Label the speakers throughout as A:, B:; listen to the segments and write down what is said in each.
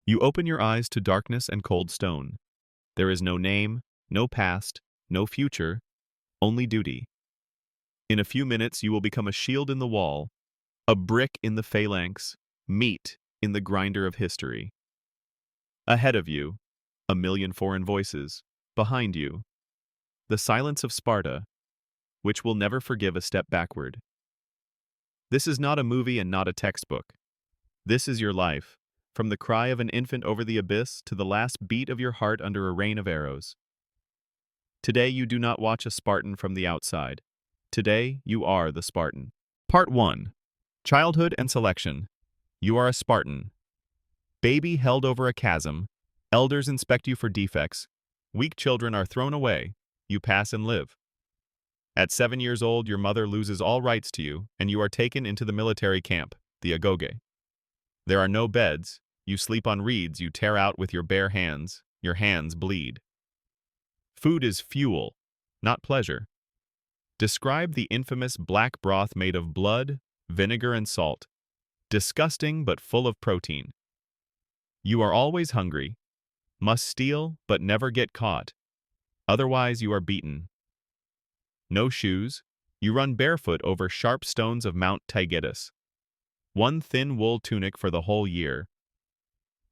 A: You open your eyes to darkness and cold stone. There is no name, no past, no future, only duty. In a few minutes you will become a shield in the wall, a brick in the phalanx, meat in the grinder of history. Ahead of you, a million foreign voices. Behind you, the silence of Sparta, which will never forgive a step backward. This is not a movie and not a textbook. This is your life, from the cry of an infant over the abyss to the last beat of your heart under a rain of arrows. Today you do not watch a Spartan from the outside. Today you are the Spartan. Part 1. Childhood and Selection. You are a Spartan. Baby held over a chasm. Elders inspect you for defects. Weak children are thrown away. You pass and live. At 7 years old, your mother loses all rights to you, and you are taken into the military camp, the Agoge. There are no beds. You sleep on reeds you tear out with your bare hands. Your hands bleed. Food is fuel, not pleasure. Describe the infamous black broth made of blood, vinegar, and salt. Disgusting but full of protein. You are always hungry. Must steal but never get caught. Otherwise you are beaten. No shoes. You run barefoot over sharp stones of Mount Taygetus. One thin wool tunic for the whole year.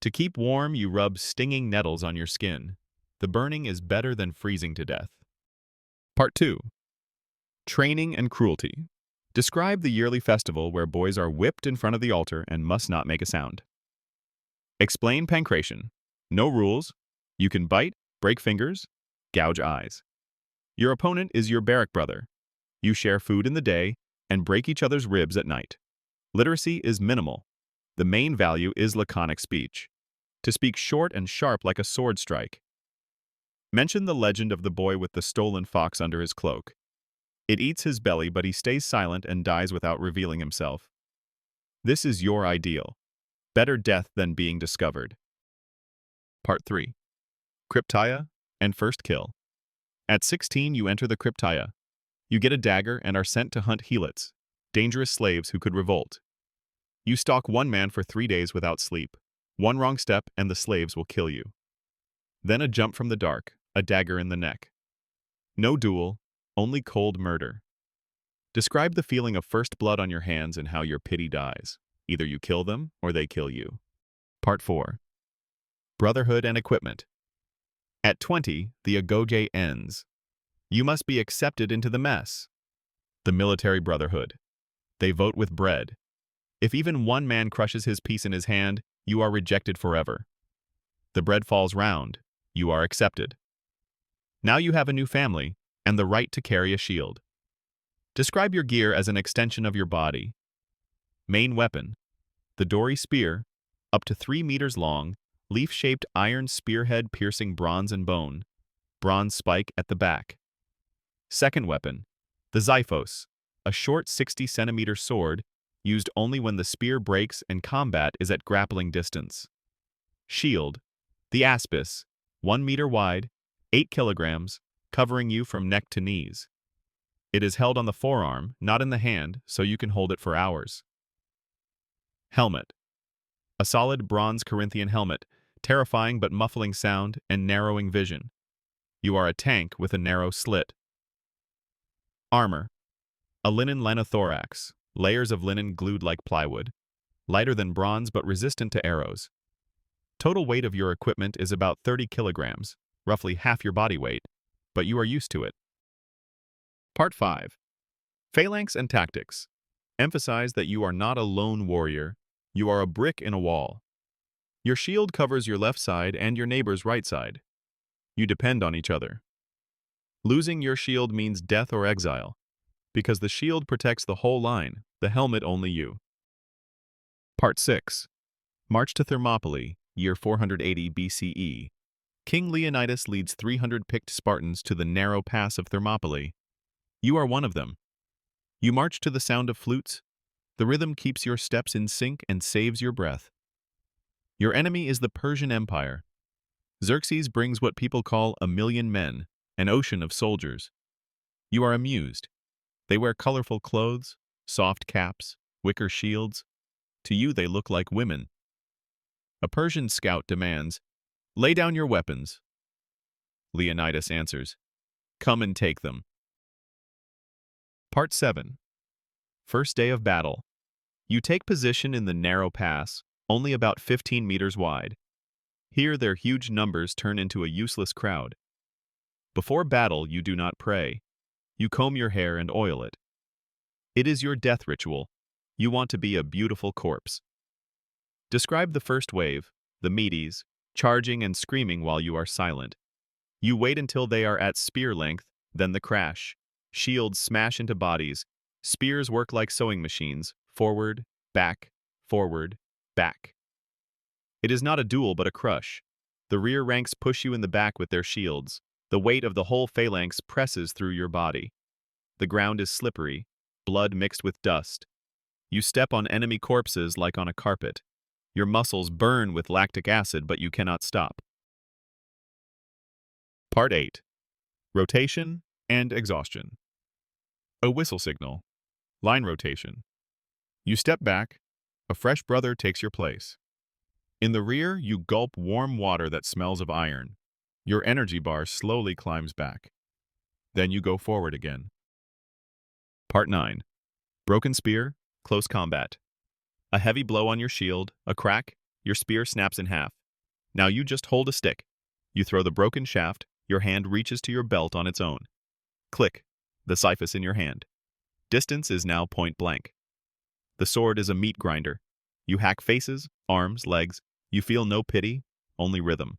A: To keep warm, you rub stinging nettles on your skin. The burning is better than freezing to death. Part 2. Training and Cruelty. Describe the yearly festival where boys are whipped in front of the altar and must not make a sound. Explain pancration. No rules. You can bite, break fingers, gouge eyes. Your opponent is your barrack brother. You share food in the day and break each other's ribs at night. Literacy is minimal. The main value is laconic speech. To speak short and sharp like a sword strike. Mention the legend of the boy with the stolen fox under his cloak. It eats his belly, but he stays silent and dies without revealing himself. This is your ideal. Better death than being discovered. Part 3. Cryptia and First Kill. At 16, you enter the Cryptia. You get a dagger and are sent to hunt helots, dangerous slaves who could revolt. You stalk one man for 3 days without sleep. One wrong step and the slaves will kill you. Then a jump from the dark, a dagger in the neck. No duel, only cold murder. Describe the feeling of first blood on your hands and how your pity dies. Either you kill them or they kill you. Part 4. Brotherhood and Equipment. At 20, the Agoge ends. You must be accepted into the mess. The military brotherhood. They vote with bread. If even one man crushes his piece in his hand, you are rejected forever. The bread falls round. You are accepted. Now you have a new family and the right to carry a shield. Describe your gear as an extension of your body. Main weapon. The dory spear, up to 3 meters long, leaf-shaped iron spearhead piercing bronze and bone. Bronze spike at the back. Second weapon. The xiphos, a short 60-centimeter sword used only when the spear breaks and combat is at grappling distance. Shield. The aspis, 1 meter wide, 8 kilograms, covering you from neck to knees. It is held on the forearm, not in the hand, so you can hold it for hours. Helmet. A solid bronze Corinthian helmet, terrifying but muffling sound and narrowing vision. You are a tank with a narrow slit. Armor. A linen linothorax, layers of linen glued like plywood, lighter than bronze but resistant to arrows. Total weight of your equipment is about 30 kilograms, roughly half your body weight, but you are used to it. Part 5. Phalanx and Tactics. Emphasize that you are not a lone warrior, you are a brick in a wall. Your shield covers your left side and your neighbor's right side. You depend on each other. Losing your shield means death or exile, because the shield protects the whole line, the helmet only you. Part 6. March to Thermopylae, year 480 BCE. King Leonidas leads 300 picked Spartans to the narrow pass of Thermopylae. You are one of them. You march to the sound of flutes. The rhythm keeps your steps in sync and saves your breath. Your enemy is the Persian Empire. Xerxes brings what people call 1,000,000 men, an ocean of soldiers. You are amused. They wear colorful clothes, soft caps, wicker shields. To you they look like women. A Persian scout demands, "Lay down your weapons." Leonidas answers, "Come and take them." Part 7. First day of battle. You take position in the narrow pass, only about 15 meters wide. Here their huge numbers turn into a useless crowd. Before battle, you do not pray. You comb your hair and oil it. It is your death ritual. You want to be a beautiful corpse. Describe the first wave, the Medes, charging and screaming while you are silent. You wait until they are at spear length, then the crash. Shields smash into bodies. Spears work like sewing machines, forward, back, forward, back. It is not a duel but a crush. The rear ranks push you in the back with their shields. The weight of the whole phalanx presses through your body. The ground is slippery, blood mixed with dust. You step on enemy corpses like on a carpet. Your muscles burn with lactic acid, but you cannot stop. Part 8. Rotation and exhaustion. A whistle signal. Line rotation. You step back. A fresh brother takes your place. In the rear, you gulp warm water that smells of iron. Your energy bar slowly climbs back. Then you go forward again. Part 9. Broken spear, close combat. A heavy blow on your shield, a crack, your spear snaps in half. Now you just hold a stick. You throw the broken shaft, your hand reaches to your belt on its own. Click, the xiphos in your hand. Distance is now point blank. The sword is a meat grinder. You hack faces, arms, legs. You feel no pity, only rhythm.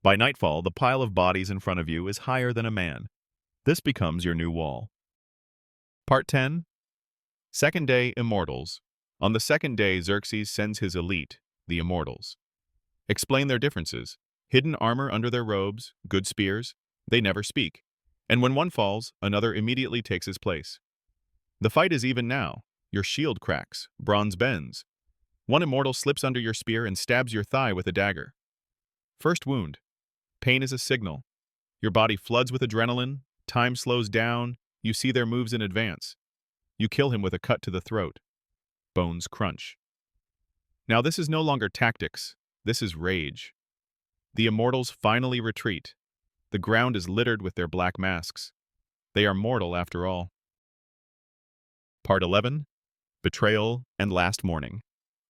A: By nightfall, the pile of bodies in front of you is higher than a man. This becomes your new wall. Part 10. Second day, Immortals. On the second day, Xerxes sends his elite, the Immortals. Explain their differences. Hidden armor under their robes, good spears. They never speak. And when one falls, another immediately takes his place. The fight is even now. Your shield cracks, bronze bends. One immortal slips under your spear and stabs your thigh with a dagger. First wound. Pain is a signal. Your body floods with adrenaline, time slows down, you see their moves in advance. You kill him with a cut to the throat. Bones crunch. Now this is no longer tactics, this is rage. The immortals finally retreat. The ground is littered with their black masks. They are mortal after all. Part 11. Betrayal and Last Morning.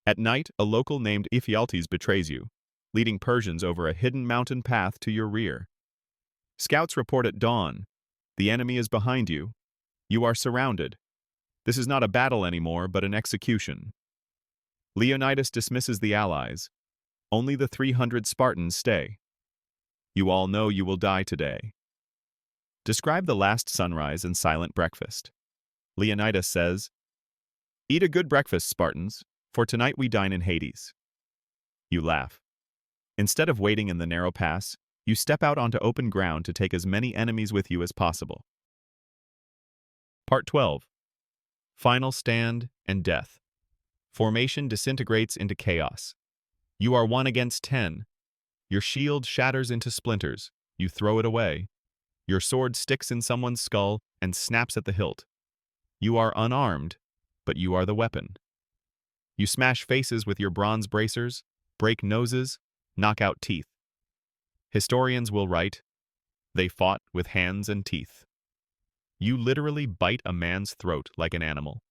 A: At night, a local named Ephialtes betrays you, leading Persians over a hidden mountain path to your rear. Scouts report at dawn. The enemy is behind you. You are surrounded. This is not a battle anymore, but an execution. Leonidas dismisses the allies. Only the 300 Spartans stay. You all know you will die today. Describe the last sunrise and silent breakfast. Leonidas says, "Eat a good breakfast, Spartans, for tonight we dine in Hades." You laugh. Instead of waiting in the narrow pass, you step out onto open ground to take as many enemies with you as possible. Part 12. Final stand and death. Formation disintegrates into chaos. You are 1 against 10. Your shield shatters into splinters. You throw it away. Your sword sticks in someone's skull and snaps at the hilt. You are unarmed, but you are the weapon. You smash faces with your bronze bracers, break noses, knock out teeth. Historians will write, "They fought with hands and teeth." You literally bite a man's throat like an animal.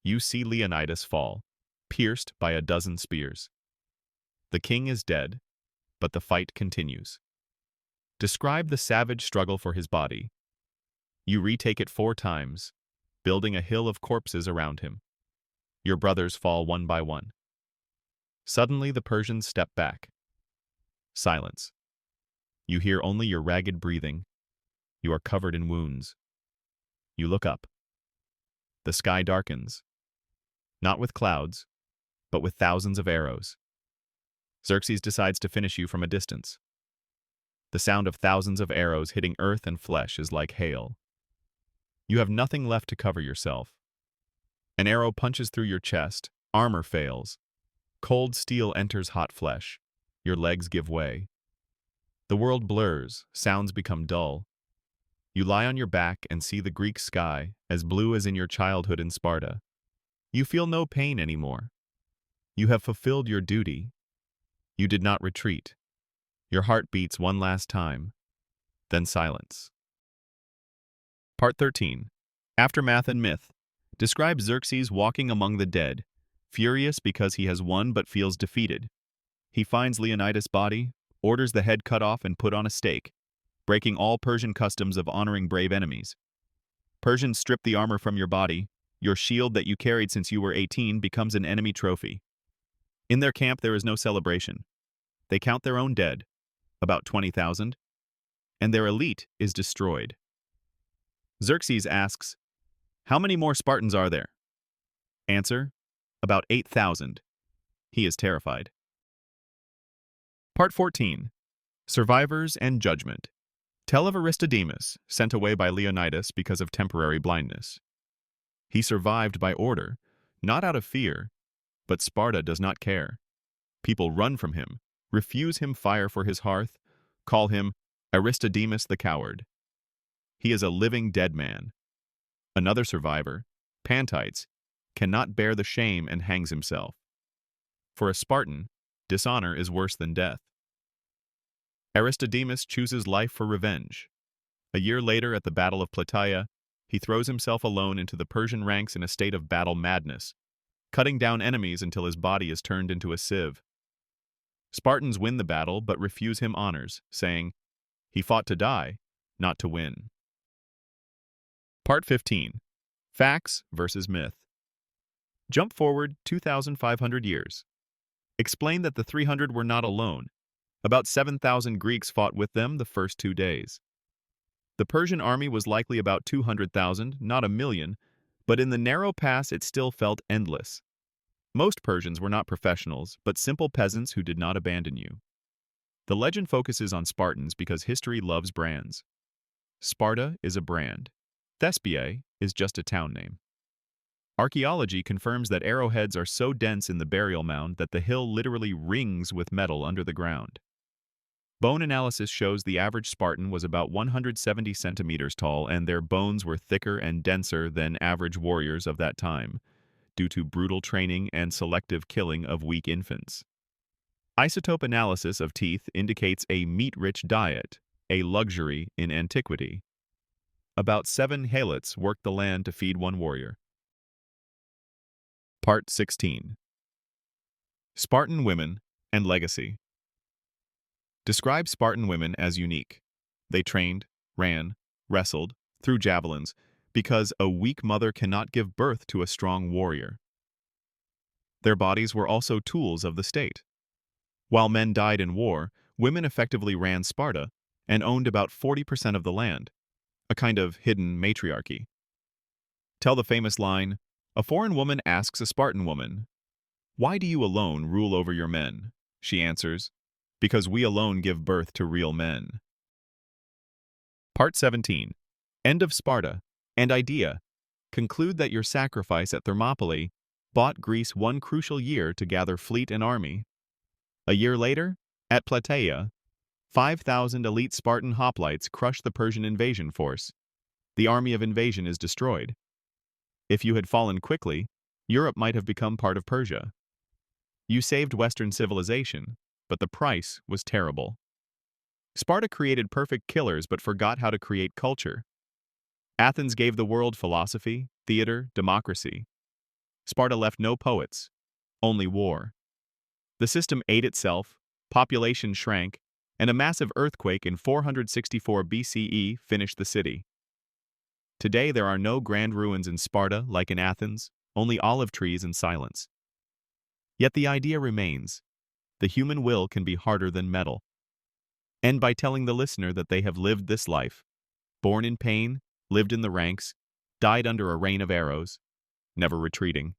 A: You see Leonidas fall, pierced by a dozen spears. The king is dead, but the fight continues. Describe the savage struggle for his body. You retake it 4 times, building a hill of corpses around him. Your brothers fall one by one. Suddenly the Persians step back. Silence. You hear only your ragged breathing. You are covered in wounds. You look up. The sky darkens. Not with clouds, but with thousands of arrows. Xerxes decides to finish you from a distance. The sound of thousands of arrows hitting earth and flesh is like hail. You have nothing left to cover yourself. An arrow punches through your chest, armor fails. Cold steel enters hot flesh. Your legs give way. The world blurs, sounds become dull. You lie on your back and see the Greek sky, as blue as in your childhood in Sparta. You feel no pain anymore. You have fulfilled your duty. You did not retreat. Your heart beats one last time, then silence. Part 13. Aftermath and Myth. Describe Xerxes walking among the dead, furious because he has won but feels defeated. He finds Leonidas' body, orders the head cut off and put on a stake, breaking all Persian customs of honoring brave enemies. Persians strip the armor from your body. Your shield that you carried since you were 18 becomes an enemy trophy. In their camp there is no celebration. They count their own dead, about 20,000, and their elite is destroyed. Xerxes asks, "How many more Spartans are there?" Answer, "About 8,000. He is terrified. Part 14. Survivors and Judgment. Tell of Aristodemus, sent away by Leonidas because of temporary blindness. He survived by order, not out of fear, but Sparta does not care. People run from him, refuse him fire for his hearth, call him Aristodemus the coward. He is a living dead man. Another survivor, Pantites, cannot bear the shame and hangs himself. For a Spartan, dishonor is worse than death. Aristodemus chooses life for revenge. A year later, at the Battle of Plataea, he throws himself alone into the Persian ranks in a state of battle madness, cutting down enemies until his body is turned into a sieve. Spartans win the battle but refuse him honors, saying, "He fought to die, not to win." Part 15. Facts versus Myth. Jump forward 2,500 years. Explain that the 300 were not alone. About 7,000 Greeks fought with them the first 2 days. The Persian army was likely about 200,000, not a million, but in the narrow pass it still felt endless. Most Persians were not professionals, but simple peasants who did not abandon you. The legend focuses on Spartans because history loves brands. Sparta is a brand. Thespiae is just a town name. Archaeology confirms that arrowheads are so dense in the burial mound that the hill literally rings with metal under the ground. Bone analysis shows the average Spartan was about 170 centimeters tall, and their bones were thicker and denser than average warriors of that time, due to brutal training and selective killing of weak infants. Isotope analysis of teeth indicates a meat-rich diet, a luxury in antiquity. About 7 helots worked the land to feed one warrior. Part 16. Spartan Women and Legacy. Describe Spartan women as unique. They trained, ran, wrestled, threw javelins, because a weak mother cannot give birth to a strong warrior. Their bodies were also tools of the state. While men died in war, women effectively ran Sparta and owned about 40% of the land, a kind of hidden matriarchy. Tell the famous line, "A foreign woman asks a Spartan woman, 'Why do you alone rule over your men?' She answers, 'Because we alone give birth to real men.'" Part 17. End of Sparta and Idea. Conclude that your sacrifice at Thermopylae bought Greece one crucial year to gather fleet and army. A year later, at Plataea, 5,000 elite Spartan hoplites crush the Persian invasion force. The army of invasion is destroyed. If you had fallen quickly, Europe might have become part of Persia. You saved Western civilization, but the price was terrible. Sparta created perfect killers but forgot how to create culture. Athens gave the world philosophy, theater, democracy. Sparta left no poets, only war. The system ate itself, population shrank, and a massive earthquake in 464 BCE finished the city. Today there are no grand ruins in Sparta like in Athens, only olive trees and silence. Yet the idea remains. The human will can be harder than metal. End by telling the listener that they have lived this life, born in pain, lived in the ranks, died under a rain of arrows, never retreating.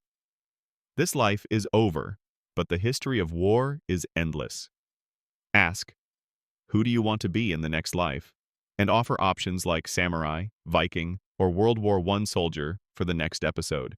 A: This life is over, but the history of war is endless. Ask, who do you want to be in the next life? And offer options like samurai, Viking, or World War I soldier for the next episode.